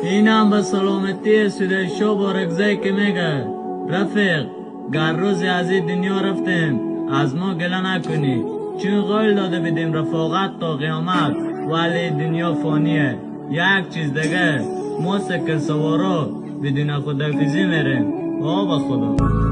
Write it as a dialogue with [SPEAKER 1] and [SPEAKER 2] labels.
[SPEAKER 1] اینم به سلامتی سوده شو بارگزه که میگه رفیق گر روزی از این دنیا رفتیم از ما گله نکنی چون قول داده بدیم رفاقت تا قیامت ولی دنیا فانیه. یک چیز دیگه ما سکه سوارا بدون خدافیزی میریم. آب خدا.